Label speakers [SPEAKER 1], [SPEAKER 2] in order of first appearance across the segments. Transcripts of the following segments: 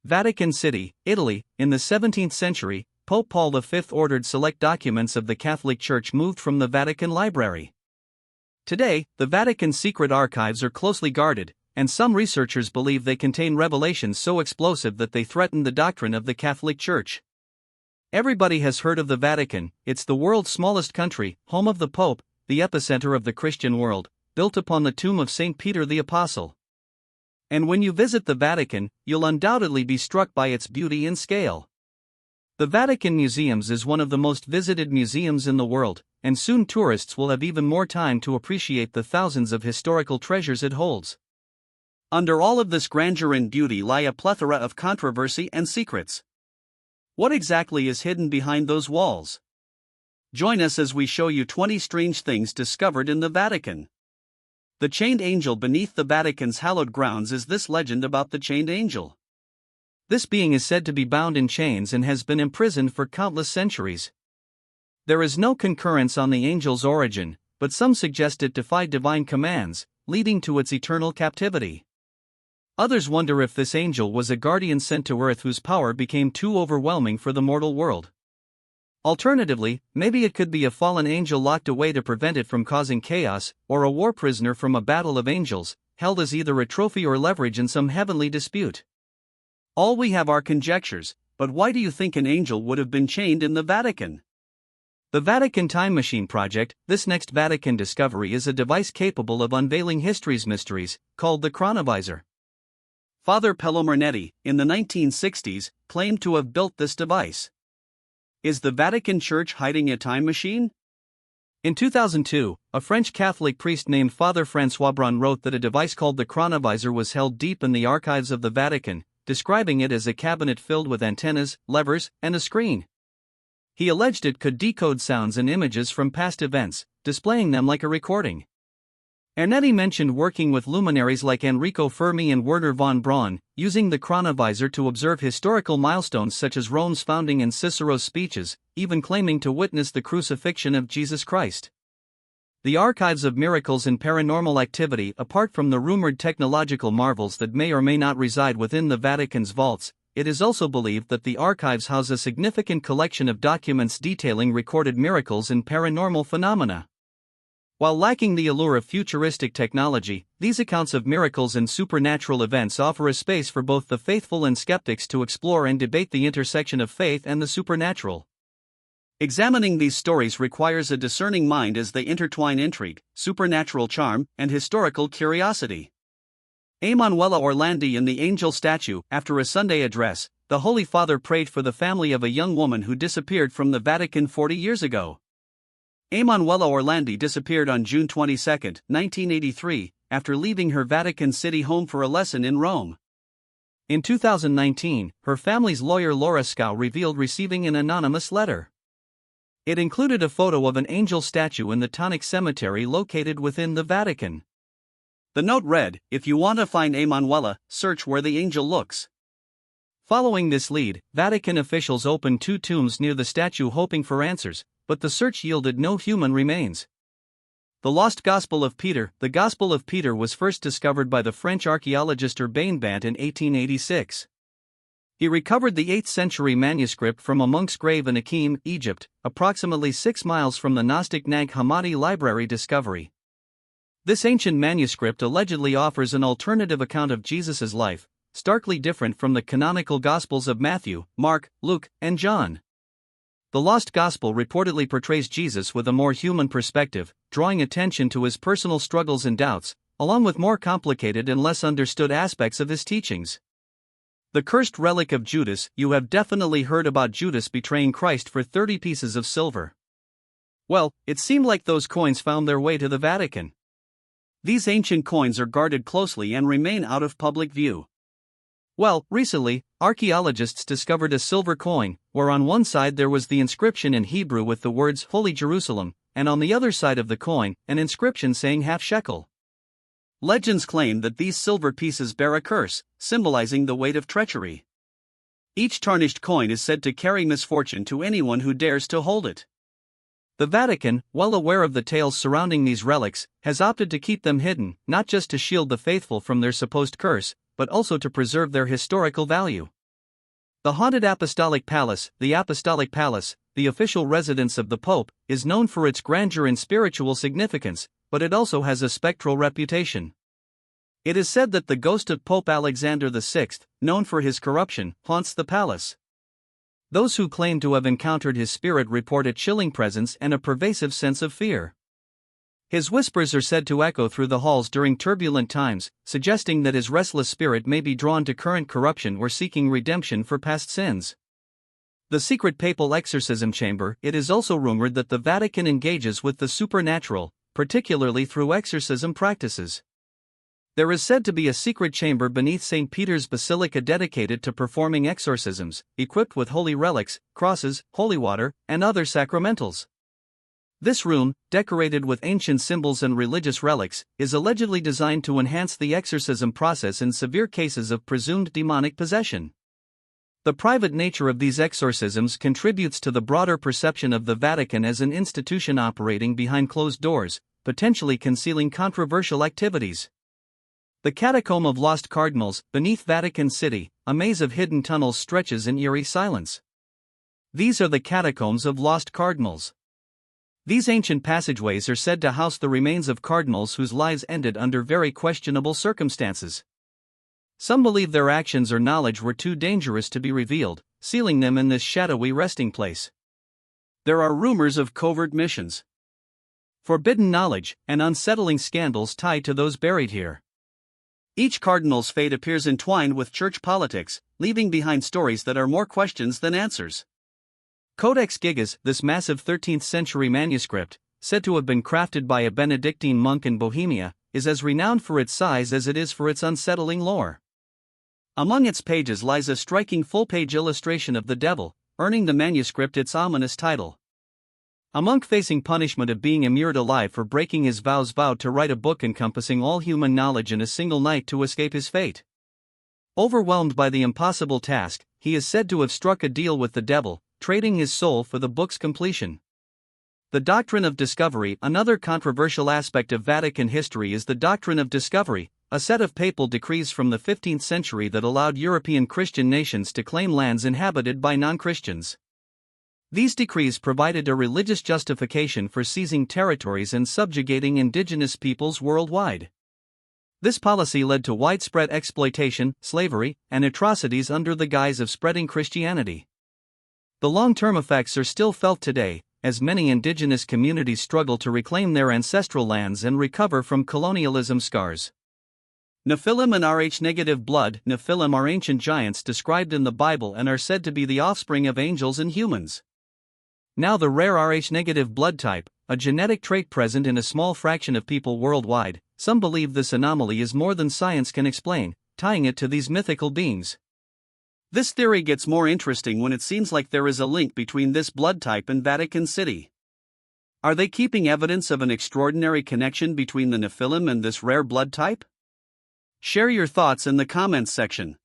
[SPEAKER 1] Vatican City, Italy. In the 17th century, Pope Paul V ordered select documents of the Catholic Church moved from the Vatican Library. Today, the Vatican's secret archives are closely guarded, and some researchers believe they contain revelations so explosive that they threaten the doctrine of the Catholic Church. Everybody has heard of the Vatican. It's the world's smallest country, home of the Pope, the epicenter of the Christian world, built upon the tomb of St. Peter the Apostle. And when you visit the Vatican, you'll undoubtedly be struck by its beauty and scale. The Vatican Museums is one of the most visited museums in the world, and soon tourists will have even more time to appreciate the thousands of historical treasures it holds. Under all of this grandeur and beauty lie a plethora of controversy and secrets. What exactly is hidden behind those walls? Join us as we show you 20 strange things discovered in the Vatican. The chained angel beneath the Vatican's hallowed grounds. Is this legend about the chained angel? This being is said to be bound in chains and has been imprisoned for countless centuries. There is no concurrence on the angel's origin, but some suggest it defied divine commands, leading to its eternal captivity. Others wonder if this angel was a guardian sent to earth whose power became too overwhelming for the mortal world. Alternatively, maybe it could be a fallen angel locked away to prevent it from causing chaos, or a war prisoner from a battle of angels, held as either a trophy or leverage in some heavenly dispute. All we have are conjectures, but why do you think an angel would have been chained in the Vatican? The Vatican Time Machine Project. This next Vatican discovery is a device capable of unveiling history's mysteries, called the chronovisor. Father Pellomernetti, in the 1960s, claimed to have built this device. Is the Vatican Church hiding a time machine? In 2002, a French Catholic priest named Father François Brun wrote that a device called the chronovisor was held deep in the archives of the Vatican, describing it as a cabinet filled with antennas, levers, and a screen. He alleged it could decode sounds and images from past events, displaying them like a recording. Ernetti mentioned working with luminaries like Enrico Fermi and Werner von Braun, using the chronovisor to observe historical milestones such as Rome's founding and Cicero's speeches, even claiming to witness the crucifixion of Jesus Christ. The archives of miracles and paranormal activity. Apart from the rumored technological marvels that may or may not reside within the Vatican's vaults, it is also believed that the archives house a significant collection of documents detailing recorded miracles and paranormal phenomena. While lacking the allure of futuristic technology, these accounts of miracles and supernatural events offer a space for both the faithful and skeptics to explore and debate the intersection of faith and the supernatural. Examining these stories requires a discerning mind as they intertwine intrigue, supernatural charm, and historical curiosity. Emanuela Orlandi in the Angel Statue. After a Sunday address, the Holy Father prayed for the family of a young woman who disappeared from the Vatican 40 years ago. Emanuela Orlandi disappeared on June 22, 1983, after leaving her Vatican City home for a lesson in Rome. In 2019, her family's lawyer Laura Scow revealed receiving an anonymous letter. It included a photo of an angel statue in the Tonic Cemetery located within the Vatican. The note read, "If you want to find Emanuela, search where the angel looks." Following this lead, Vatican officials opened 2 tombs near the statue hoping for answers, but the search yielded no human remains. The Lost Gospel of Peter. The Gospel of Peter was first discovered by the French archaeologist Urbain Bant in 1886. He recovered the 8th century manuscript from a monk's grave in Akim, Egypt, approximately 6 miles from the Gnostic Nag Hammadi library discovery. This ancient manuscript allegedly offers an alternative account of Jesus' life, starkly different from the canonical Gospels of Matthew, Mark, Luke, and John. The Lost Gospel reportedly portrays Jesus with a more human perspective, drawing attention to his personal struggles and doubts, along with more complicated and less understood aspects of his teachings. The cursed relic of Judas. You have definitely heard about Judas betraying Christ for 30 pieces of silver. Well, it seemed like those coins found their way to the Vatican. These ancient coins are guarded closely and remain out of public view. Well, recently, archaeologists discovered a silver coin, where on one side there was the inscription in Hebrew with the words Holy Jerusalem, and on the other side of the coin, an inscription saying half shekel. Legends claim that these silver pieces bear a curse, symbolizing the weight of treachery. Each tarnished coin is said to carry misfortune to anyone who dares to hold it. The Vatican, well aware of the tales surrounding these relics, has opted to keep them hidden, not just to shield the faithful from their supposed curse, but also to preserve their historical value. The haunted Apostolic Palace, the official residence of the Pope, is known for its grandeur and spiritual significance, but it also has a spectral reputation. It is said that the ghost of Pope Alexander VI, known for his corruption, haunts the palace. Those who claim to have encountered his spirit report a chilling presence and a pervasive sense of fear. His whispers are said to echo through the halls during turbulent times, suggesting that his restless spirit may be drawn to current corruption or seeking redemption for past sins. The secret papal exorcism chamber. It is also rumored that the Vatican engages with the supernatural, particularly through exorcism practices. There is said to be a secret chamber beneath St. Peter's Basilica dedicated to performing exorcisms, equipped with holy relics, crosses, holy water, and other sacramentals. This room, decorated with ancient symbols and religious relics, is allegedly designed to enhance the exorcism process in severe cases of presumed demonic possession. The private nature of these exorcisms contributes to the broader perception of the Vatican as an institution operating behind closed doors, potentially concealing controversial activities. The Catacomb of Lost Cardinals, beneath Vatican City, a maze of hidden tunnels stretches in eerie silence. These are the Catacombs of Lost Cardinals. These ancient passageways are said to house the remains of cardinals whose lives ended under very questionable circumstances. Some believe their actions or knowledge were too dangerous to be revealed, sealing them in this shadowy resting place. There are rumors of covert missions, forbidden knowledge, and unsettling scandals tied to those buried here. Each cardinal's fate appears entwined with church politics, leaving behind stories that are more questions than answers. Codex Gigas, this massive 13th century manuscript, said to have been crafted by a Benedictine monk in Bohemia, is as renowned for its size as it is for its unsettling lore. Among its pages lies a striking full-page illustration of the devil, earning the manuscript its ominous title. A monk facing punishment of being immured alive for breaking his vows vowed to write a book encompassing all human knowledge in a single night to escape his fate. Overwhelmed by the impossible task, he is said to have struck a deal with the devil, trading his soul for the book's completion. The doctrine of discovery. Another controversial aspect of Vatican history is the doctrine of discovery, a set of papal decrees from the 15th century that allowed European Christian nations to claim lands inhabited by non-Christians. These decrees provided a religious justification for seizing territories and subjugating indigenous peoples worldwide. This policy led to widespread exploitation, slavery, and atrocities under the guise of spreading Christianity. The long-term effects are still felt today, as many indigenous communities struggle to reclaim their ancestral lands and recover from colonialism scars. Nephilim and Rh-negative blood. Nephilim are ancient giants described in the Bible and are said to be the offspring of angels and humans. Now the rare Rh-negative blood type, a genetic trait present in a small fraction of people worldwide, some believe this anomaly is more than science can explain, tying it to these mythical beings. This theory gets more interesting when it seems like there is a link between this blood type and Vatican City. Are they keeping evidence of an extraordinary connection between the Nephilim and this rare blood type? Share your thoughts in the comments section.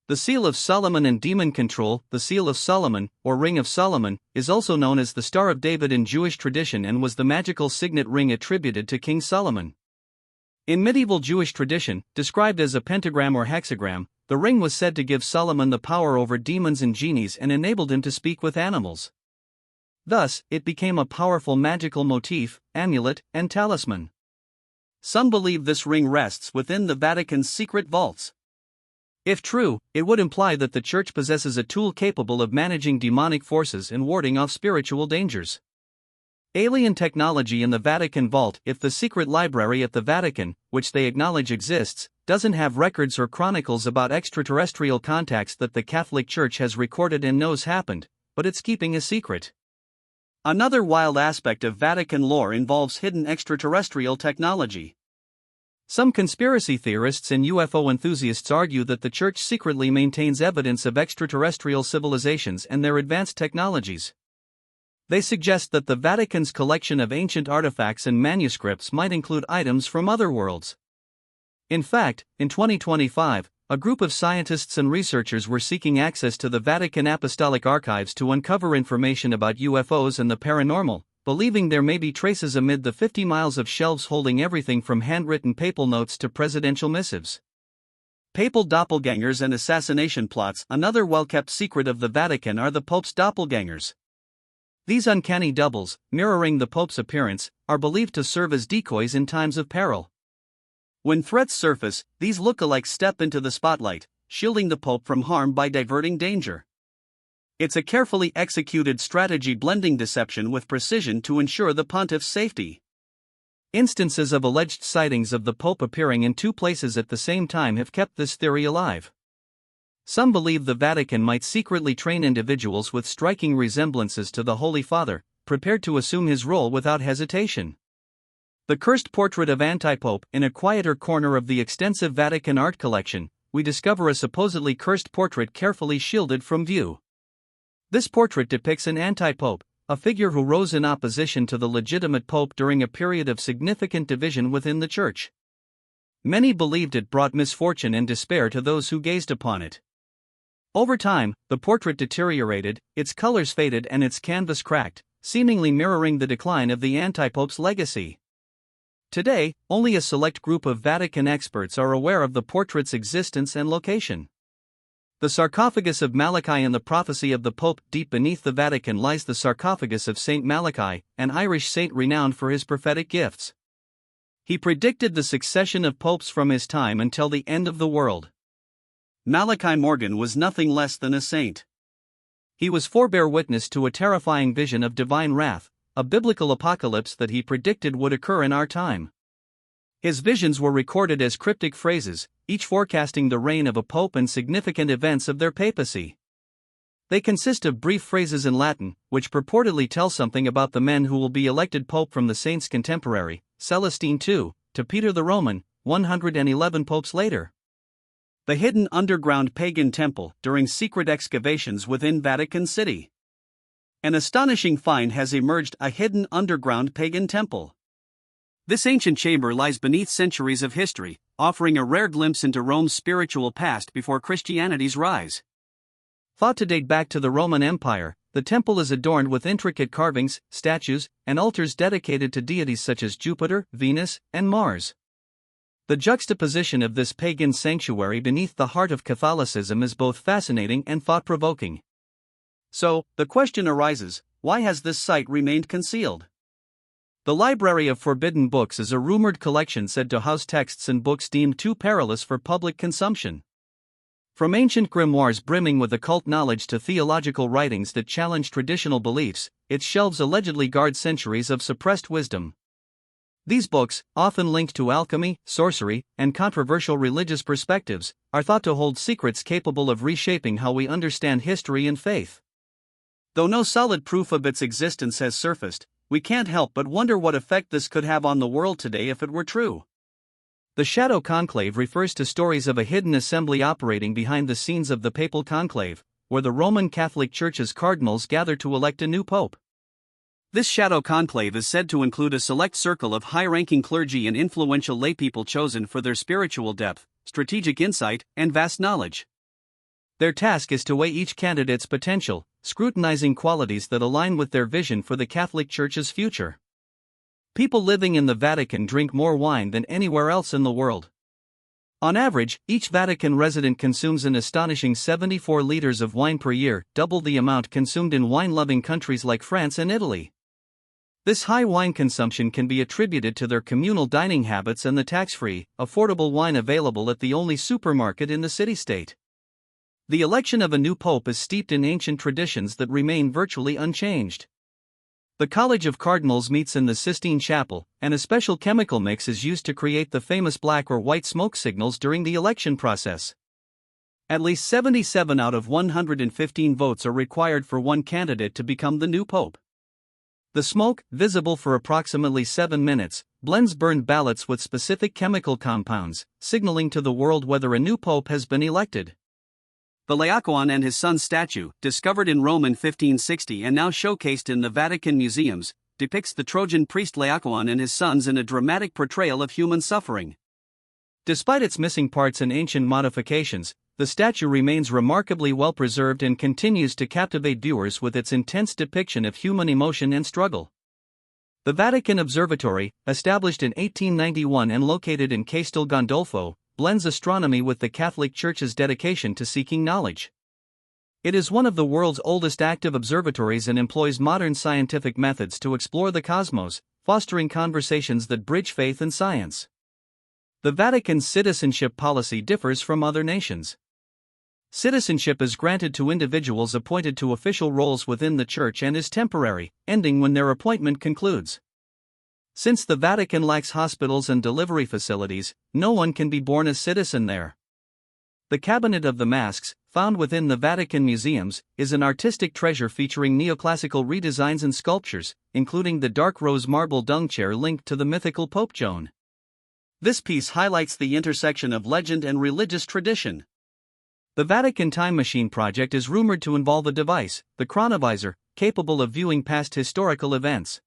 [SPEAKER 1] The Seal of Solomon and Demon Control. The Seal of Solomon, or Ring of Solomon, is also known as the Star of David in Jewish tradition and was the magical signet ring attributed to King Solomon. In medieval Jewish tradition, described as a pentagram or hexagram, the ring was said to give Solomon the power over demons and genies and enabled him to speak with animals. Thus, it became a powerful magical motif, amulet, and talisman. Some believe this ring rests within the Vatican's secret vaults. If true, it would imply that the Church possesses a tool capable of managing demonic forces and warding off spiritual dangers. Alien technology in the Vatican vault. If the secret library at the Vatican, which they acknowledge exists, doesn't have records or chronicles about extraterrestrial contacts that the Catholic Church has recorded and knows happened, but it's keeping a secret. Another wild aspect of Vatican lore involves hidden extraterrestrial technology. Some conspiracy theorists and UFO enthusiasts argue that the Church secretly maintains evidence of extraterrestrial civilizations and their advanced technologies. They suggest that the Vatican's collection of ancient artifacts and manuscripts might include items from other worlds. In fact, in 2025, a group of scientists and researchers were seeking access to the Vatican Apostolic Archives to uncover information about UFOs and the paranormal, believing there may be traces amid the 50 miles of shelves holding everything from handwritten papal notes to presidential missives. Papal doppelgangers and assassination plots. Another well-kept secret of the Vatican are the Pope's doppelgangers. These uncanny doubles, mirroring the Pope's appearance, are believed to serve as decoys in times of peril. When threats surface, these lookalikes step into the spotlight, shielding the Pope from harm by diverting danger. It's a carefully executed strategy blending deception with precision to ensure the pontiff's safety. Instances of alleged sightings of the Pope appearing in two places at the same time have kept this theory alive. Some believe the Vatican might secretly train individuals with striking resemblances to the Holy Father, prepared to assume his role without hesitation. The cursed portrait of Antipope. In a quieter corner of the extensive Vatican art collection, we discover a supposedly cursed portrait carefully shielded from view. This portrait depicts an anti-pope, a figure who rose in opposition to the legitimate pope during a period of significant division within the Church. Many believed it brought misfortune and despair to those who gazed upon it. Over time, the portrait deteriorated, its colors faded and its canvas cracked, seemingly mirroring the decline of the anti-pope's legacy. Today, only a select group of Vatican experts are aware of the portrait's existence and location. The sarcophagus of Malachi and the prophecy of the Pope. Deep beneath the Vatican lies the sarcophagus of Saint Malachi, an Irish saint renowned for his prophetic gifts. He predicted the succession of popes from his time until the end of the world. Malachi Morgan was nothing less than a saint. He was forbear witness to a terrifying vision of divine wrath, a biblical apocalypse that he predicted would occur in our time. His visions were recorded as cryptic phrases, each forecasting the reign of a pope and significant events of their papacy. They consist of brief phrases in Latin, which purportedly tell something about the men who will be elected pope, from the saint's contemporary, Celestine II, to Peter the Roman, 111 popes later. The hidden underground pagan temple during secret excavations within Vatican City. An astonishing find has emerged: a hidden underground pagan temple. This ancient chamber lies beneath centuries of history, offering a rare glimpse into Rome's spiritual past before Christianity's rise. Thought to date back to the Roman Empire, the temple is adorned with intricate carvings, statues, and altars dedicated to deities such as Jupiter, Venus, and Mars. The juxtaposition of this pagan sanctuary beneath the heart of Catholicism is both fascinating and thought-provoking. So, the question arises, why has this site remained concealed? The Library of Forbidden Books is a rumored collection said to house texts and books deemed too perilous for public consumption. From ancient grimoires brimming with occult knowledge to theological writings that challenge traditional beliefs, its shelves allegedly guard centuries of suppressed wisdom. These books, often linked to alchemy, sorcery, and controversial religious perspectives, are thought to hold secrets capable of reshaping how we understand history and faith. Though no solid proof of its existence has surfaced, we can't help but wonder what effect this could have on the world today if it were true. The Shadow Conclave refers to stories of a hidden assembly operating behind the scenes of the Papal Conclave, where the Roman Catholic Church's cardinals gather to elect a new pope. This Shadow Conclave is said to include a select circle of high-ranking clergy and influential laypeople chosen for their spiritual depth, strategic insight, and vast knowledge. Their task is to weigh each candidate's potential, scrutinizing qualities that align with their vision for the Catholic Church's future. People living in the Vatican drink more wine than anywhere else in the world. On average, each Vatican resident consumes an astonishing 74 liters of wine per year, double the amount consumed in wine-loving countries like France and Italy. This high wine consumption can be attributed to their communal dining habits and the tax-free, affordable wine available at the only supermarket in the city-state. The election of a new pope is steeped in ancient traditions that remain virtually unchanged. The College of Cardinals meets in the Sistine Chapel, and a special chemical mix is used to create the famous black or white smoke signals during the election process. At least 77 out of 115 votes are required for one candidate to become the new pope. The smoke, visible for approximately 7 minutes, blends burned ballots with specific chemical compounds, signaling to the world whether a new pope has been elected. The Laocoon and his son statue, discovered in Rome in 1560 and now showcased in the Vatican museums, depicts the Trojan priest Laocoon and his sons in a dramatic portrayal of human suffering. Despite its missing parts and ancient modifications, the statue remains remarkably well preserved and continues to captivate viewers with its intense depiction of human emotion and struggle. The Vatican Observatory, established in 1891 and located in Castel Gandolfo, blends astronomy with the Catholic Church's dedication to seeking knowledge. It is one of the world's oldest active observatories and employs modern scientific methods to explore the cosmos, fostering conversations that bridge faith and science. The Vatican's citizenship policy differs from other nations. Citizenship is granted to individuals appointed to official roles within the Church and is temporary, ending when their appointment concludes. Since the Vatican lacks hospitals and delivery facilities, no one can be born a citizen there. The Cabinet of the Masks, found within the Vatican museums, is an artistic treasure featuring neoclassical redesigns and sculptures, including the dark rose marble dung chair linked to the mythical Pope Joan. This piece highlights the intersection of legend and religious tradition. The Vatican Time Machine project is rumored to involve a device, the chronovisor, capable of viewing past historical events.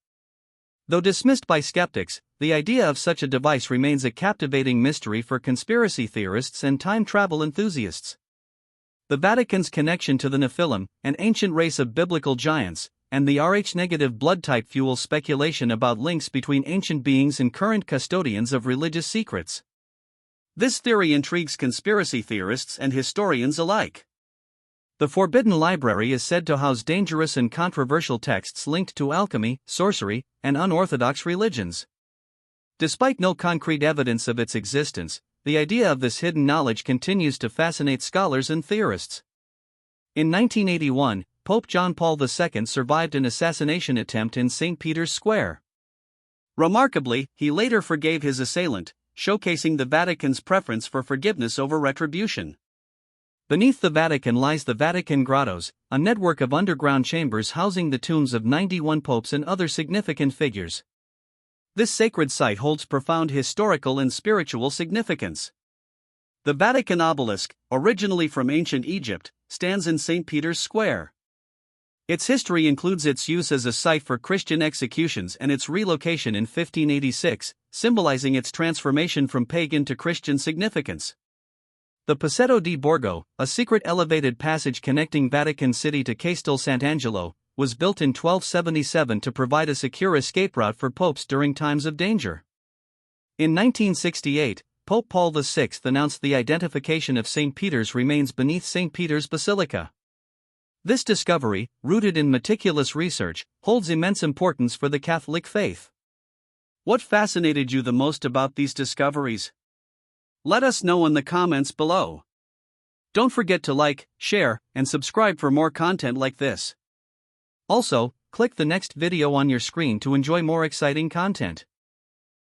[SPEAKER 1] Though dismissed by skeptics, the idea of such a device remains a captivating mystery for conspiracy theorists and time travel enthusiasts. The Vatican's connection to the Nephilim, an ancient race of biblical giants, and the Rh-negative blood type fuels speculation about links between ancient beings and current custodians of religious secrets. This theory intrigues conspiracy theorists and historians alike. The Forbidden Library is said to house dangerous and controversial texts linked to alchemy, sorcery, and unorthodox religions. Despite no concrete evidence of its existence, the idea of this hidden knowledge continues to fascinate scholars and theorists. In 1981, Pope John Paul II survived an assassination attempt in St. Peter's Square. Remarkably, he later forgave his assailant, showcasing the Vatican's preference for forgiveness over retribution. Beneath the Vatican lies the Vatican Grottos, a network of underground chambers housing the tombs of 91 popes and other significant figures. This sacred site holds profound historical and spiritual significance. The Vatican obelisk, originally from ancient Egypt, stands in St. Peter's Square. Its history includes its use as a site for Christian executions and its relocation in 1586, symbolizing its transformation from pagan to Christian significance. The Passetto di Borgo, a secret elevated passage connecting Vatican City to Castel Sant'Angelo, was built in 1277 to provide a secure escape route for popes during times of danger. In 1968, Pope Paul VI announced the identification of St. Peter's remains beneath St. Peter's Basilica. This discovery, rooted in meticulous research, holds immense importance for the Catholic faith. What fascinated you the most about these discoveries? Let us know in the comments below. Don't forget to like, share, and subscribe for more content like this. Also, click the next video on your screen to enjoy more exciting content.